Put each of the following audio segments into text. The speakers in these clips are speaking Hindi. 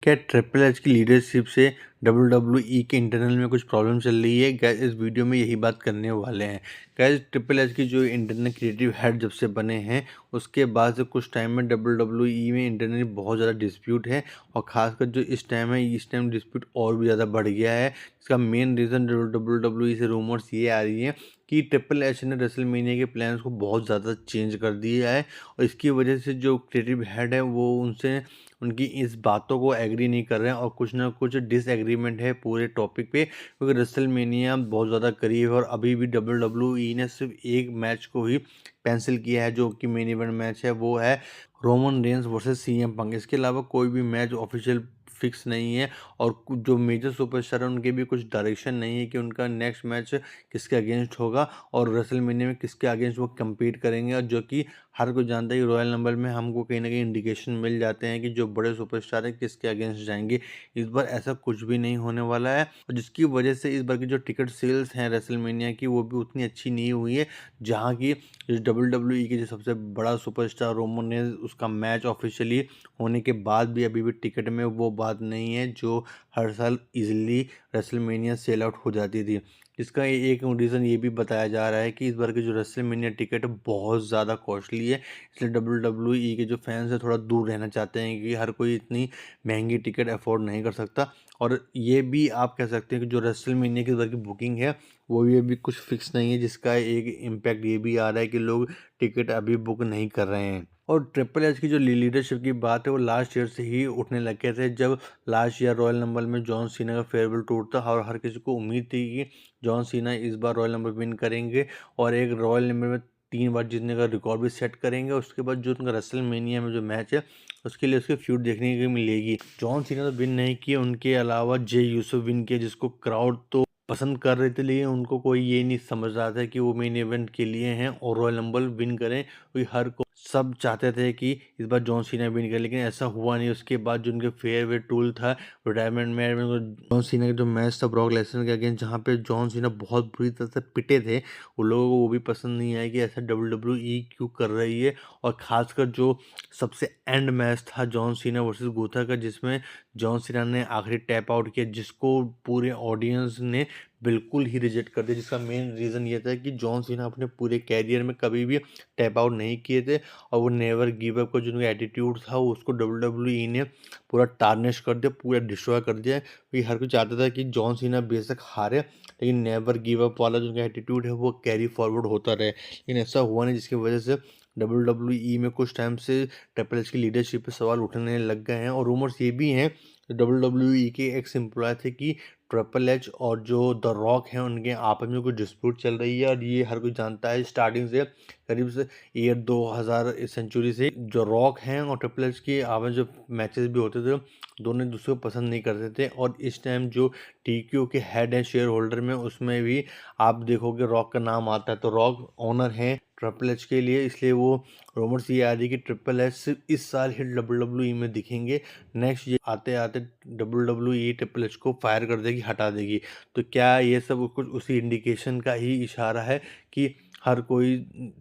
क्या ट्रिपल एच की लीडरशिप से WWE के इंटरनल में कुछ प्रॉब्लम चल रही है? गाइस इस वीडियो में यही बात करने वाले हैं। गाइस ट्रिपल एच की जो इंटरनल क्रिएटिव हेड जब से बने हैं उसके बाद से कुछ टाइम में WWE में इंटरनली बहुत ज़्यादा डिस्प्यूट है और ख़ासकर जो इस टाइम डिस्प्यूट और भी ज़्यादा बढ़ गया है। इसका मेन रीज़न WWE से रूमर्स ये आ रही है कि ट्रिपल एच ने रेसलमेनिया के प्लान्स को बहुत ज़्यादा चेंज कर दिया है और इसकी वजह से जो क्रिएटिव हेड है वो उनसे उनकी इस बातों को एग्री नहीं कर रहे हैं और कुछ ना कुछ डिसएग्रीमेंट है पूरे टॉपिक पे, क्योंकि रेसलमेनिया बहुत ज़्यादा करीब है और अभी भी WWE ने सिर्फ एक मैच को ही कैंसिल किया है जो कि मेन इवेंट मैच है, वो है रोमन रेंस वर्सेस CM पंक। इसके अलावा कोई भी मैच ऑफिशियल फिक्स नहीं है और जो मेजर सुपरस्टार है उनके भी कुछ डायरेक्शन नहीं है कि उनका नेक्स्ट मैच किसके अगेंस्ट होगा और रेसलमेनिया में किसके अगेंस्ट वो कम्पीट करेंगे। और जो कि हर कोई जानता है कि रॉयल नंबर में हमको कहीं ना कहीं इंडिकेशन मिल जाते हैं कि जो बड़े सुपरस्टार है किसके अगेंस्ट जाएंगे। इस बार ऐसा कुछ भी नहीं होने वाला है और जिसकी वजह से इस बार की जो टिकट सेल्स हैं रेसलमेनिया की वो भी उतनी अच्छी नहीं हुई है। जहाँ की WWE के जो सबसे बड़ा सुपरस्टार रोमन है उसका मैच ऑफिशियली होने के बाद भी अभी भी टिकट में वो बात नहीं है जो हर साल इजीली रेसलमेनिया सेल आउट हो जाती थी। इसका एक रीज़न ये भी बताया जा रहा है कि इस बार की जो रेसलमेनिया टिकट बहुत ज़्यादा कॉस्टली है, इसलिए WWE के जो फैंस हैं थोड़ा दूर रहना चाहते हैं कि हर कोई इतनी महंगी टिकट अफोर्ड नहीं कर सकता। और ये भी आप कह सकते हैं कि जो रेसलमेनिया की इस बार की बुकिंग है वो ये भी कुछ फिक्स नहीं है, जिसका एक इम्पैक्ट ये भी आ रहा है कि लोग टिकट अभी बुक नहीं कर रहे हैं। और ट्रिपल एच की जो लीडरशिप की बात है वो लास्ट ईयर से ही उठने लग गए थे, जब लास्ट ईयर रॉयल नंबर में जॉन सीना का फेयरवेल टूर था और हर किसी को उम्मीद थी कि जॉन सीना इस बार रॉयल नंबर विन करेंगे और एक रॉयल नंबर में 3 बार जीतने का रिकॉर्ड भी सेट करेंगे। उसके बाद जो उनका रेसलमेनिया में जो मैच है उसके लिए उसकी फ्यूड देखने को मिलेगी। जॉन सीना तो विन नहीं किए, उनके अलावा जे यूसुफ विन किए जिसको क्राउड तो पसंद कर रहे थे, लेकिन उनको कोई ये नहीं समझ रहा था कि वो मेन इवेंट के लिए हैं और रॉयल नंबर विन करें, क्योंकि हर को सब चाहते थे कि इस बार जॉन सीना विन करे, लेकिन ऐसा हुआ नहीं। उसके बाद जो उनके फेयरवे टूल था रिटायरमेंट में जॉन सीना का जो मैच था ब्रॉक लेसनर के अगेंस्ट, जहाँ पे जॉन सीना बहुत बुरी तरह से पिटे थे, उन लोगों को वो भी पसंद नहीं आया कि ऐसा WWE क्यों कर रही है। और खासकर जो सबसे एंड मैच था जॉन सीना वर्सेस गुथा का, जिसमें जॉन सीना ने आखिरी टैप आउट किया, जिसको पूरे ऑडियंस ने बिल्कुल ही रिजेक्ट कर दिया, जिसका मेन रीज़न ये था कि जॉन सीना अपने पूरे कैरियर में कभी भी टैप आउट नहीं किए थे और वो नेवर गिव अप का जो उनका एटीट्यूड था वो उसको WWE ने पूरा टार्निश कर दिया, पूरा डिस्ट्रॉय कर दिया। क्योंकि हर कोई चाहता था कि जॉन सीना बेशक हारे लेकिन नेवर गिव अप वाला जो उनका एटीट्यूड है वो कैरी फॉरवर्ड होता रहे, लेकिन ऐसा हुआ नहीं, जिसकी वजह से WWE में कुछ टाइम से ट्रिपल एच की लीडरशिप पे सवाल उठने लग गए हैं। और रूमर्स ये भी हैं WWE के एक्स एम्प्लॉय थे कि ट्रिपल एच और जो द रॉक हैं उनके आपस में कुछ डिस्प्यूट चल रही है और ये हर कोई जानता है स्टार्टिंग से, करीब से ईयर 2000 सेंचुरी से जो रॉक हैं और ट्रिपल एच की आपस जो मैचेस भी होते थे दोनों एक दूसरे को पसंद नहीं करते थे। और इस टाइम जो TQ के हेड हैं शेयर होल्डर में उसमें भी आप देखोगे रॉक का नाम आता है, तो रॉक ओनर हैं ट्रिपल एच के लिए, इसलिए वो रूमर्स ये आ रही है कि ट्रिपल एच सिर्फ इस साल ही WWE में दिखेंगे, नेक्स्ट ईयर आते आते WWE ट्रिपल एच को फायर कर देगी, हटा देगी। तो क्या ये सब कुछ उसी इंडिकेशन का ही इशारा है कि हर कोई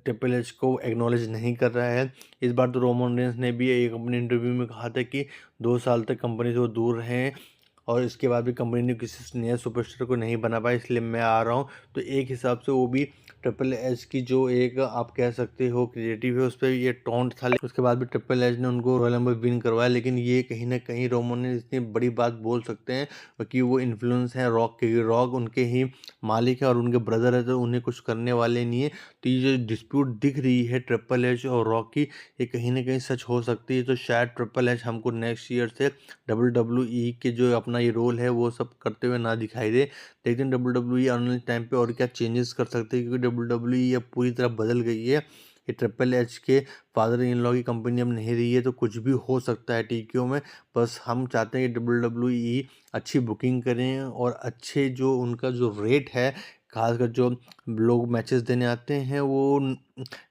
ट्रिपल एच को एक्नॉलेज नहीं कर रहा है। इस बार तो रोमन रेंस ने भी एक अपने इंटरव्यू में कहा था कि 2 साल तक कंपनी से वो दूर रहें और इसके बाद भी कंपनी ने किसी नए सुपरस्टार को नहीं बना पाया, इसलिए मैं आ रहा हूँ। तो एक हिसाब से वो भी ट्रिपल एच की जो एक आप कह सकते हो क्रिएटिव है उस पर ये टॉन्ट था, लेकिन उसके बाद भी ट्रिपल एच ने उनको रॉयल नंबर विन करवाया। लेकिन ये कहीं ना कहीं रोमन ने इतनी बड़ी बात बोल सकते हैं क्योंकि वो इन्फ्लुएंस है रॉक के, रॉक उनके ही मालिक है और उनके ब्रदर है, तो उन्हें कुछ करने वाले नहीं है। तो ये जो डिस्प्यूट दिख रही है ट्रिपल एच और रॉक की, ये कहीं ना कहीं सच हो सकती है। तो शायद ट्रिपल एच हमको नेक्स्ट ईयर से WWE के जो अपना ये रोल है वो सब करते हुए ना दिखाई दे। लेकिन WWE आने वाले टाइम पे और क्या चेंजेस कर सकते हैं, क्योंकि WWE अब पूरी तरह बदल गई है। ये ट्रिपल एच के फादर इन लॉ की कंपनी अब नहीं रही है, तो कुछ भी हो सकता है TQ में। बस हम चाहते हैं कि WWE अच्छी बुकिंग करें और अच्छे जो उनका जो रेट है, खासकर जो लोग मैचेस देने आते हैं वो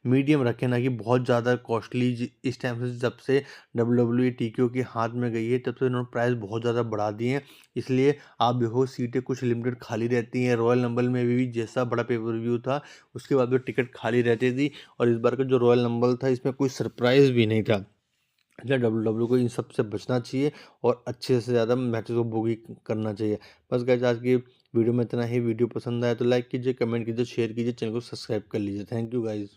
मीडियम रखें, ना कि बहुत ज़्यादा कॉस्टली। इस टाइम से जब से WWE TQ के हाथ में गई है तब से उन्होंने प्राइस बहुत ज़्यादा बढ़ा दिए हैं, इसलिए आप देखो सीटें कुछ लिमिटेड खाली रहती हैं। रॉयल नंबल में भी जैसा बड़ा पेपर व्यू था उसके बाद भी टिकट खाली रहती थी और इस बार का जो रॉयल नंबल था इसमें कोई सरप्राइज़ भी नहीं था। इसलिए डब्ल्यू को इन सब से बचना चाहिए और अच्छे से ज़्यादा मैचेस को बुक ही करना चाहिए। बस गाइस आज की वीडियो में इतना ही। वीडियो पसंद आया तो लाइक कीजिए, कमेंट कीजिए, शेयर कीजिए, चैनल को सब्सक्राइब कर लीजिए। Thank you guys.